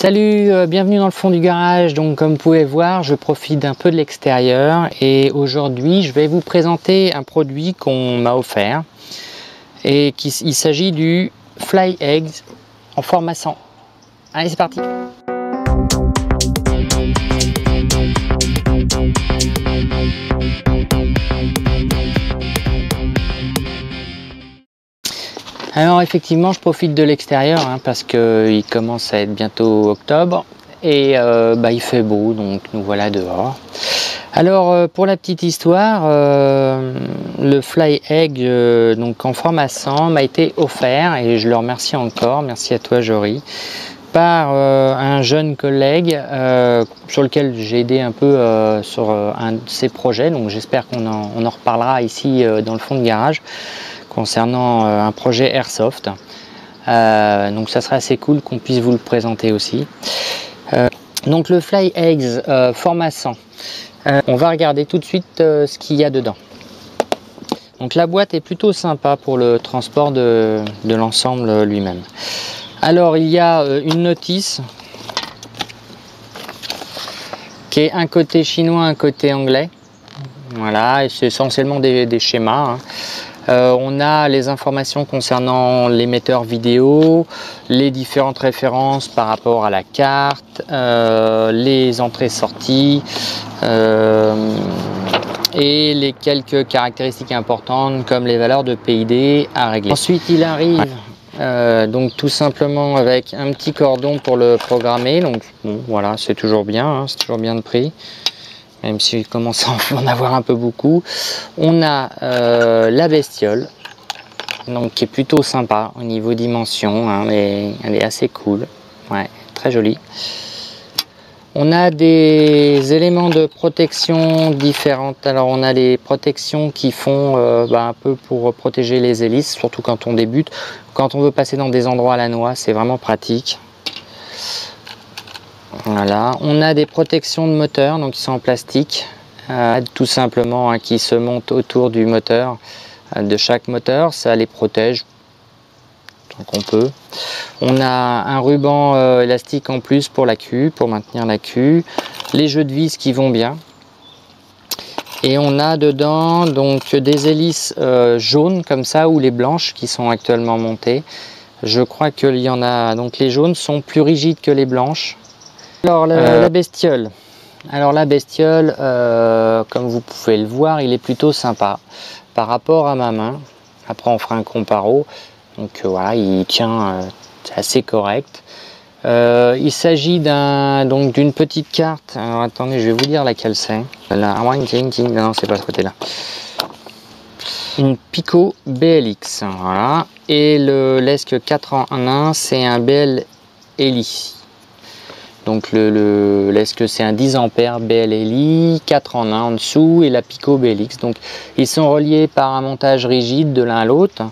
Salut, bienvenue dans le fond du garage. Donc comme vous pouvez voir, je profite d'un peu de l'extérieur et aujourd'hui je vais vous présenter un produit qu'on m'a offert et il s'agit du Fly Eggs en format 100. Allez, c'est parti. Alors effectivement, je profite de l'extérieur parce qu'il commence à être bientôt octobre et il fait beau, donc nous voilà dehors. Alors pour la petite histoire, le Fly Egg donc en format 100 m'a été offert et je le remercie encore, merci à toi Jory, par un jeune collègue sur lequel j'ai aidé un peu sur un de ses projets, donc j'espère qu'on en reparlera ici dans le fond de garage concernant un projet Airsoft. Donc ça serait assez cool qu'on puisse vous le présenter aussi. Donc le Fly Eggs format 100. On va regarder tout de suite ce qu'il y a dedans. Donc la boîte est plutôt sympa pour le transport de l'ensemble lui-même. Alors il y a une notice qui est un côté chinois, un côté anglais. Voilà, et c'est essentiellement des schémas. On a les informations concernant l'émetteur vidéo, les différentes références par rapport à la carte, les entrées-sorties et les quelques caractéristiques importantes comme les valeurs de PID à régler. Ensuite, il arrive donc tout simplement avec un petit cordon pour le programmer. Donc bon, voilà, c'est toujours bien, c'est toujours bien de prix. Même s'il commence à en avoir un peu beaucoup. On a la bestiole, donc qui est plutôt sympa au niveau dimension, elle est assez cool, ouais, très jolie. On a des éléments de protection différentes. Alors on a les protections qui font un peu pour protéger les hélices, surtout quand on débute. Quand on veut passer dans des endroits à la noix, c'est vraiment pratique. Voilà, on a des protections de moteur, donc qui sont en plastique, tout simplement, qui se montent autour du moteur, de chaque moteur, ça les protège tant qu'on peut. On a un ruban élastique en plus pour la queue, pour maintenir la queue, les jeux de vis qui vont bien. Et on a dedans donc des hélices jaunes comme ça, ou les blanches qui sont actuellement montées. Je crois qu'il y en a, donc les jaunes sont plus rigides que les blanches. Alors la bestiole, comme vous pouvez le voir, il est plutôt sympa par rapport à ma main. Après on fera un comparo, donc voilà, il tient assez correct. Il s'agit d'une petite carte. Alors attendez, je vais vous dire laquelle c'est. Non, c'est pas ce côté-là. Une Pico BLX, voilà. Et le LESC 4 en 1, c'est un BLLI. Donc est-ce que c'est un 10 ampères BLLI, 4 en 1 en dessous et la Pico BLX. Donc ils sont reliés par un montage rigide de l'un à l'autre.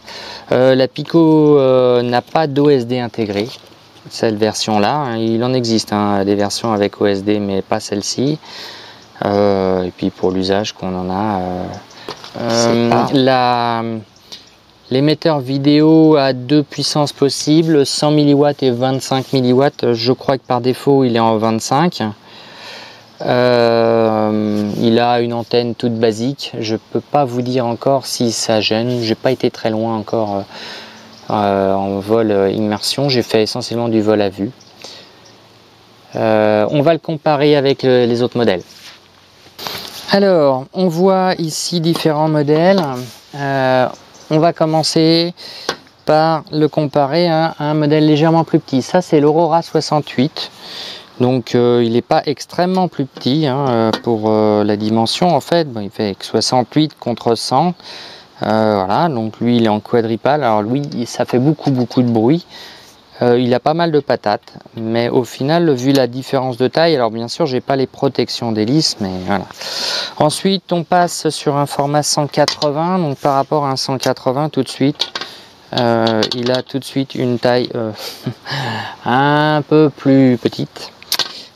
La Pico n'a pas d'OSD intégré, cette version-là. Il en existe des versions avec OSD, mais pas celle-ci. Et puis pour l'usage qu'on en a, l'émetteur vidéo a deux puissances possibles, 100 mW et 25 mW. Je crois que par défaut il est en 25. Il a une antenne toute basique. Je peux pas vous dire encore si ça gêne. J'ai pas été très loin encore en vol immersion. J'ai fait essentiellement du vol à vue. On va le comparer avec les autres modèles. Alors, on voit ici différents modèles. On va commencer par le comparer à un modèle légèrement plus petit. Ça, c'est l'Aurora 68. Donc, il n'est pas extrêmement plus petit pour la dimension. En fait, il fait 68 contre 100. Voilà, donc lui, il est en quadripale. Alors lui, ça fait beaucoup de bruit. Il a pas mal de patates. Mais au final, vu la différence de taille, alors bien sûr, j'ai pas les protections d'hélice, mais voilà. Ensuite, on passe sur un format 180, donc par rapport à un 180 tout de suite, il a tout de suite une taille un peu plus petite.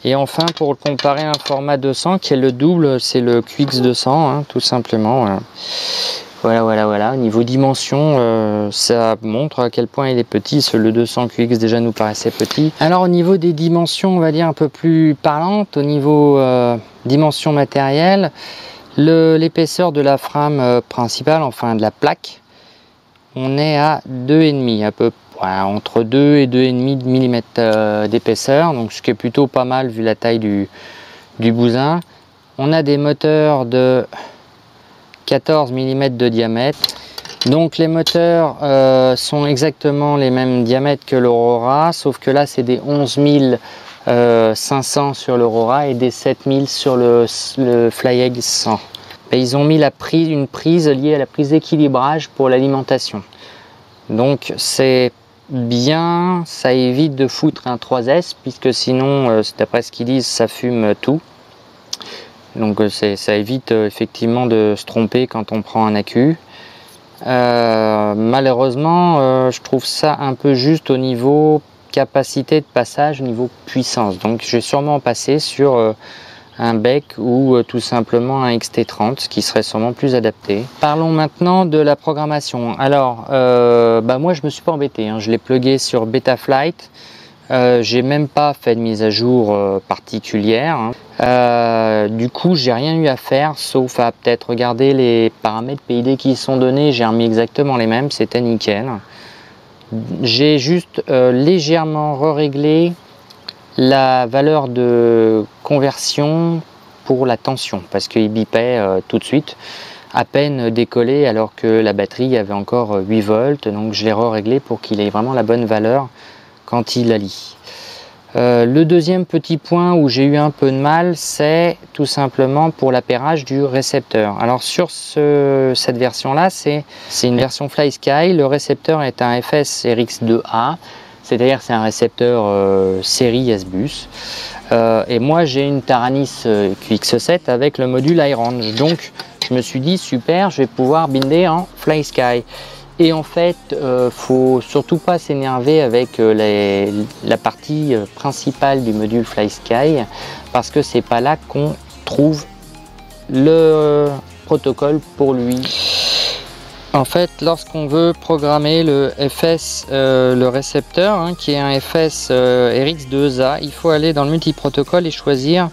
Et enfin, pour le comparer à un format 200 qui est le double, c'est le QX200, tout simplement. Voilà. Voilà. Au niveau dimension, ça montre à quel point il est petit. Le 200 QX déjà nous paraissait petit. Alors au niveau des dimensions, on va dire un peu plus parlantes, au niveau dimension matérielle, l'épaisseur de la frame principale, enfin de la plaque, on est à 2,5 à peu près, entre 2 et 2,5 mm d'épaisseur, donc ce qui est plutôt pas mal vu la taille du bousin. On a des moteurs de 14 mm de diamètre. Donc les moteurs sont exactement les mêmes diamètres que l'Aurora, sauf que là c'est des 11 500 sur l'Aurora et des 7000 sur le Flyegg 100. Et ils ont mis une prise liée à la prise d'équilibrage pour l'alimentation. Donc c'est bien, ça évite de foutre un 3S, puisque sinon, d'après ce qu'ils disent, ça fume tout. Donc ça évite effectivement de se tromper quand on prend un accu. Malheureusement, je trouve ça un peu juste au niveau capacité de passage, au niveau puissance. Donc je vais sûrement passer sur un bec ou tout simplement un XT30, ce qui serait sûrement plus adapté. Parlons maintenant de la programmation. Alors, moi je me suis pas embêté, hein. Je l'ai plugué sur Betaflight. J'ai même pas fait de mise à jour particulière, hein. Du coup j'ai rien eu à faire sauf à peut-être regarder les paramètres PID qui sont donnés. J'ai remis exactement les mêmes, c'était nickel. J'ai juste légèrement réglé la valeur de conversion pour la tension parce qu'il bipait tout de suite, à peine décollé, alors que la batterie avait encore 8 volts, donc je l'ai réglé pour qu'il ait vraiment la bonne valeur quand il allie. Le deuxième petit point où j'ai eu un peu de mal, c'est tout simplement pour l'appairage du récepteur. Alors sur cette version là, c'est une version FlySky. Le récepteur est un FS RX2A, c'est-à-dire c'est un récepteur série S-Bus. Et moi j'ai une Taranis QX7 avec le module iRange, donc je me suis dit super, je vais pouvoir binder en FlySky. Et en fait, faut surtout pas s'énerver avec la partie principale du module FlySky, parce que c'est pas là qu'on trouve le protocole pour lui. En fait, lorsqu'on veut programmer le FS, le récepteur, hein, qui est un FS RX2A, il faut aller dans le multiprotocole et choisir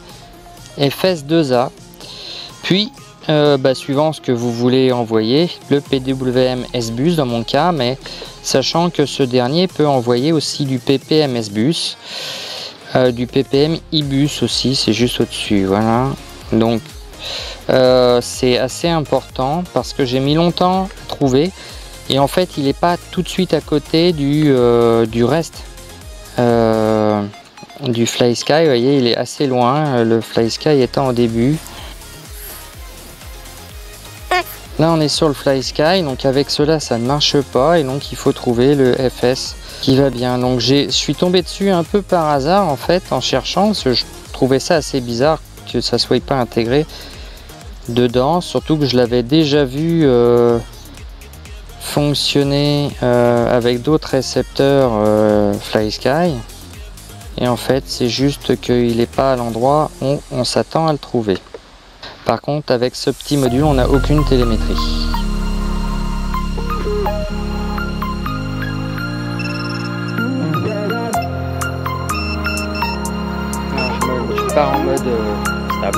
FS2A. Puis suivant ce que vous voulez envoyer, le PWM S-Bus dans mon cas, mais sachant que ce dernier peut envoyer aussi du PPM S-Bus, du PPM I-Bus aussi, c'est juste au-dessus, voilà. Donc c'est assez important parce que j'ai mis longtemps à trouver, et en fait il n'est pas tout de suite à côté du reste du FlySky. Vous voyez, il est assez loin, le FlySky étant au début. Là on est sur le FlySky, donc avec cela ça ne marche pas, et donc il faut trouver le FS qui va bien. Donc je suis tombé dessus un peu par hasard en fait en cherchant, parce que je trouvais ça assez bizarre que ça soit pas intégré dedans, surtout que je l'avais déjà vu fonctionner avec d'autres récepteurs FlySky, et en fait c'est juste qu'il n'est pas à l'endroit où on s'attend à le trouver. Par contre, avec ce petit module, on n'a aucune télémétrie. Alors, je pars en mode stable.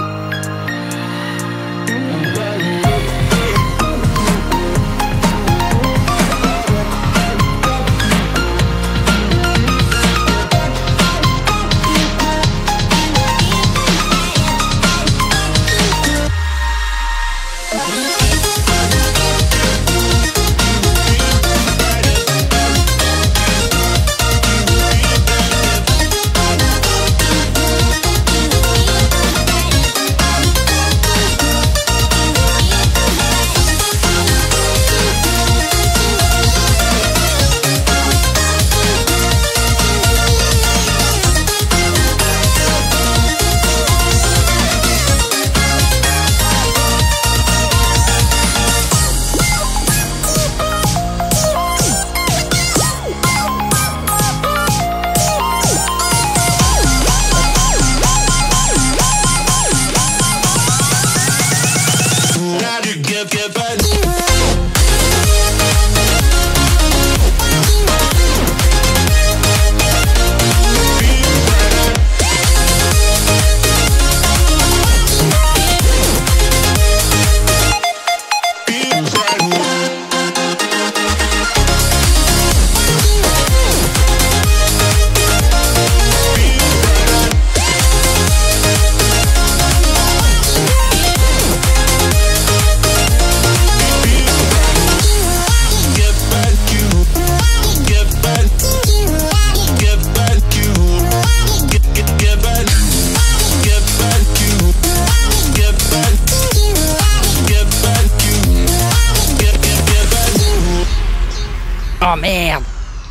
Oh merde!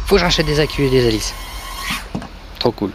Faut que je rachète des accus et des hélices. Trop cool.